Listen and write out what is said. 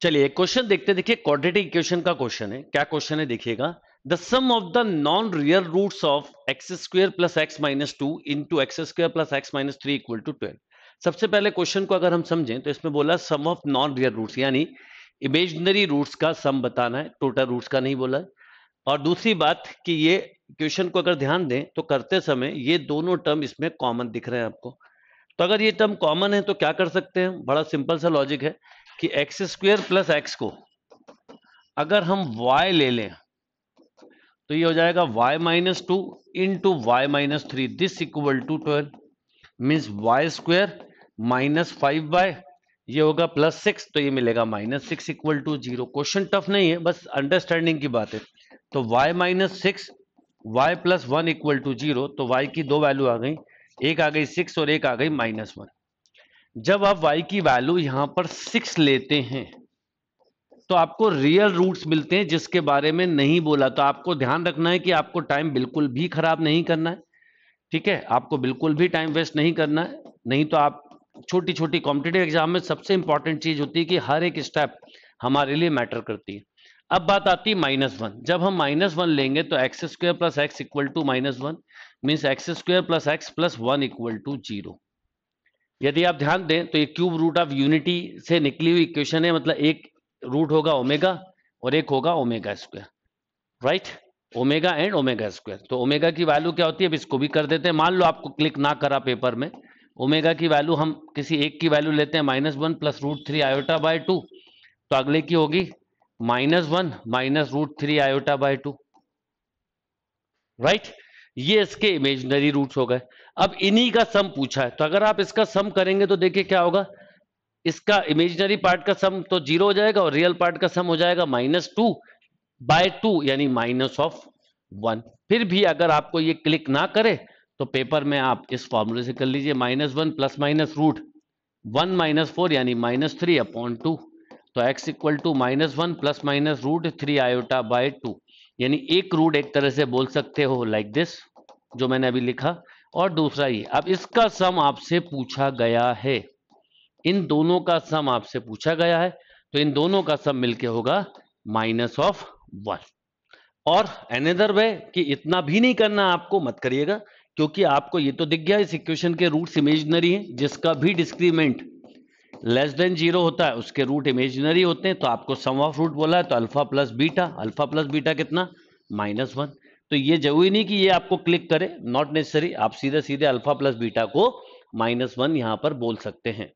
चलिए एक क्वेश्चन देखते हैं। देखिए क्वाड्रेटिक इक्वेशन का क्वेश्चन है। क्या क्वेश्चन है देखिएगा। The sum of the non real roots of x square plus x minus two into x square plus x minus three equal to 12। सबसे पहले क्वेश्चन को अगर हम समझें तो इसमें बोला सम ऑफ नॉन रियल रूट्स, यानी इमेजिनरी रूट्स का सम बताना है, टोटल रूट्स का नहीं बोला है। और दूसरी बात कि ये क्वेश्चन को अगर ध्यान दें तो करते समय ये दोनों टर्म इसमें कॉमन दिख रहे हैं आपको। तो अगर ये टर्म कॉमन है तो क्या कर सकते हैं, बड़ा सिंपल सा लॉजिक है कि एक्स स्क्वायर प्लस एक्स को अगर हम y ले लें तो ये हो जाएगा y minus two into y minus three, this equal to 12 means y square minus 5 ये होगा प्लस 6, तो ये मिलेगा minus 6 equal to 0। Question tough नहीं है, बस अंडरस्टैंडिंग की बात है। तो y minus 6 y plus 1 equal to 0, तो y की दो वैल्यू आ गई, एक आ गई 6 और एक आ गई माइनस 1। जब आप y की वैल्यू यहां पर 6 लेते हैं तो आपको रियल रूट्स मिलते हैं जिसके बारे में नहीं बोला। तो आपको ध्यान रखना है कि आपको टाइम बिल्कुल भी खराब नहीं करना है, ठीक है। आपको बिल्कुल भी टाइम वेस्ट नहीं करना है, नहीं तो आप छोटी छोटी कॉम्पिटेटिव एग्जाम में सबसे इंपॉर्टेंट चीज होती है कि हर एक स्टेप हमारे लिए मैटर करती है। अब बात आती है -1। जब हम -1 लेंगे तो x square plus x equal to -1 means x square plus x plus 1 equal to 0। यदि आप ध्यान दें तो ये क्यूब रूट ऑफ यूनिटी से निकली हुई इक्वेशन है, मतलब एक रूट होगा ओमेगा और एक होगा omega square, right. Omega and omega square. तो ओमेगा की वैल्यू क्या होती है, अब इसको भी कर देते हैं। मान लो आपको क्लिक ना करा पेपर में, ओमेगा की वैल्यू हम किसी एक की वैल्यू लेते हैं -1 प्लस √3 आयोटा बाय 2, तो अगले की होगी -1 माइनस √3 आयोटा बाय 2, राइट। ये इसके इमेजिनरी रूट्स हो गए। अब इन्हीं का सम पूछा है, तो अगर आप इसका सम करेंगे तो देखिए क्या होगा। इसका इमेजिनरी पार्ट का सम तो 0 हो जाएगा और रियल पार्ट का सम हो जाएगा -2 बाय 2 यानी -1। फिर भी अगर आपको ये क्लिक ना करे तो पेपर में आप इस फॉर्मूले से कर लीजिए, -1 प्लस माइनस रूट 1 माइनस 4 यानी -3/2। तो x equal to -1 plus minus √3 iota by 2, यानी एक रूट एक तरह से बोल सकते हो लाइक दिस जो मैंने अभी लिखा, और दूसरा ये। अब इसका सम आपसे पूछा गया है, इन दोनों का सम आपसे पूछा गया है, तो इन दोनों का सम मिलके होगा -1। और अनदर वे कि इतना भी नहीं करना आपको, मत करिएगा, क्योंकि आपको ये तो दिख गया इस इक्वेशन के रूट्स इमेजिनरी हैं। जिसका भी डिस्क्रीमेंट लेस देन 0 होता है उसके रूट इमेजिनरी होते हैं। तो आपको सम ऑफ रूट बोला है तो अल्फा प्लस बीटा कितना, -1। तो ये जरूरी नहीं कि ये आपको क्लिक करे, नॉट नेसेसरी। आप सीधे सीधे अल्फा प्लस बीटा को -1 यहां पर बोल सकते हैं।